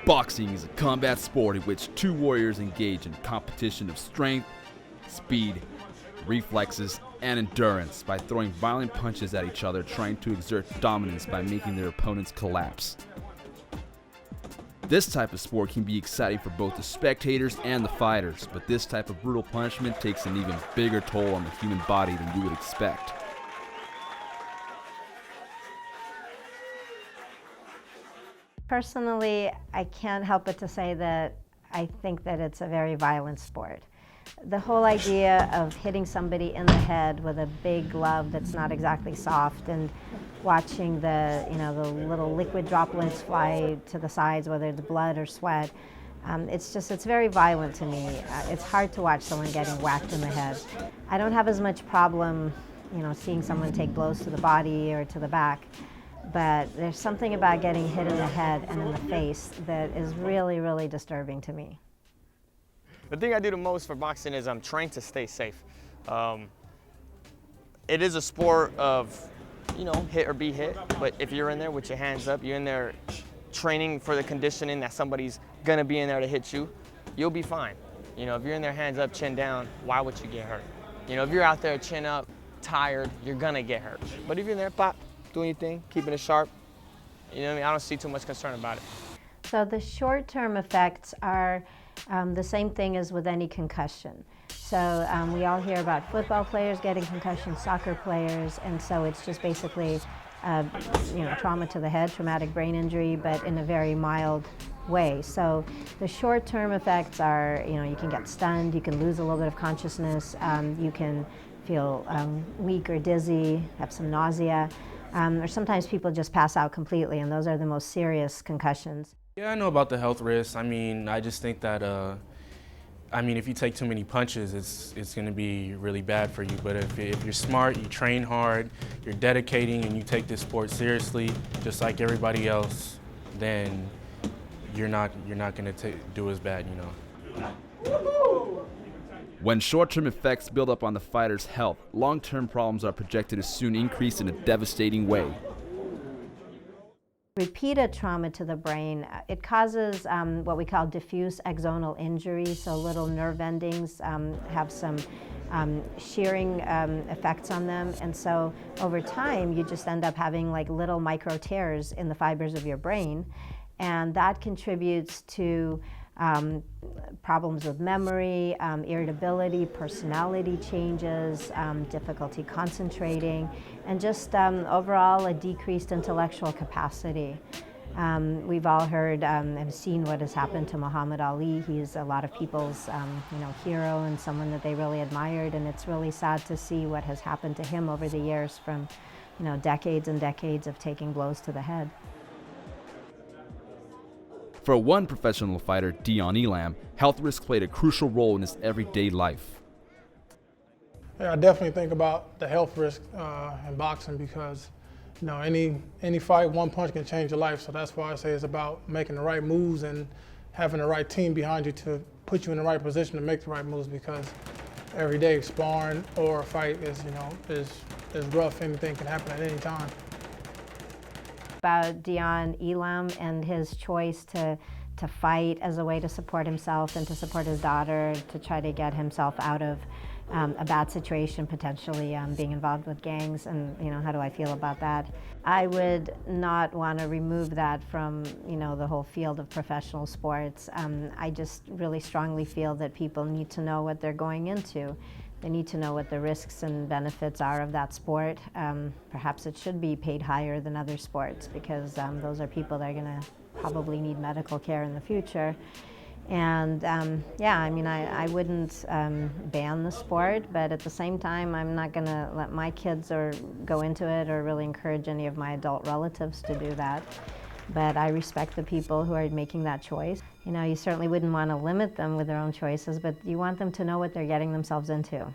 Boxing is a combat sport in which two warriors engage in competition of strength, speed, reflexes, and endurance by throwing violent punches at each other, trying to exert dominance by making their opponents collapse. This type of sport can be exciting for both the spectators and the fighters, but this type of brutal punishment takes an even bigger toll on the human body than you would expect. Personally, I can't help but to say that I think that it's a very violent sport. The whole idea of hitting somebody in the head with a big glove that's not exactly soft and watching the little liquid droplets fly to the sides, whether it's blood or sweat, it's very violent to me. It's hard to watch someone getting whacked in the head. I don't have as much problem, seeing someone take blows to the body or to the back. But there's something about getting hit in the head and in the face that is really, really disturbing to me. The thing I do the most for boxing is I'm trying to stay safe. It is a sport of, hit or be hit, but if you're in there with your hands up, you're in there training for the conditioning that somebody's gonna be in there to hit you, you'll be fine. If you're in there hands up, chin down, why would you get hurt? If you're out there chin up, tired, you're gonna get hurt. But if you're in there, pop, doing your thing, keeping it sharp, I don't see too much concern about it. So the short-term effects are the same thing as with any concussion. So we all hear about football players getting concussions, soccer players, and so it's just basically trauma to the head, traumatic brain injury, but in a very mild way. So the short-term effects are, you can get stunned, you can lose a little bit of consciousness, you can feel weak or dizzy, have some nausea. Or sometimes people just pass out completely, and those are the most serious concussions. Yeah, I know about the health risks. I just think that, if you take too many punches, it's going to be really bad for you. But if you're smart, you train hard, you're dedicating, and you take this sport seriously, just like everybody else, then you're not going to do as bad, When short-term effects build up on the fighter's health, long-term problems are projected to soon increase in a devastating way. Repeated trauma to the brain, it causes what we call diffuse axonal injury, so little nerve endings have some shearing effects on them, and so over time you just end up having like little micro tears in the fibers of your brain, and that contributes to problems with memory, irritability, personality changes, difficulty concentrating, and just overall a decreased intellectual capacity. We've all heard and seen what has happened to Muhammad Ali. He's a lot of people's hero and someone that they really admired, and it's really sad to see what has happened to him over the years from decades and decades of taking blows to the head. For one professional fighter, Dion Elam, health risks played a crucial role in his everyday life. Yeah, I definitely think about the health risk in boxing because, any fight, one punch can change your life. So that's why I say it's about making the right moves and having the right team behind you to put you in the right position to make the right moves, because every day sparring or a fight is rough. Anything can happen at any time. About Dion Elam and his choice to fight as a way to support himself and to support his daughter, to try to get himself out of a bad situation, potentially being involved with gangs, and how do I feel about that? I would not want to remove that from the whole field of professional sports. I just really strongly feel that people need to know what they're going into. They need to know what the risks and benefits are of that sport. Perhaps it should be paid higher than other sports, because those are people that are going to probably need medical care in the future. And I wouldn't ban the sport, but at the same time, I'm not going to let my kids go into it or really encourage any of my adult relatives to do that. But I respect the people who are making that choice. You certainly wouldn't want to limit them with their own choices, but you want them to know what they're getting themselves into.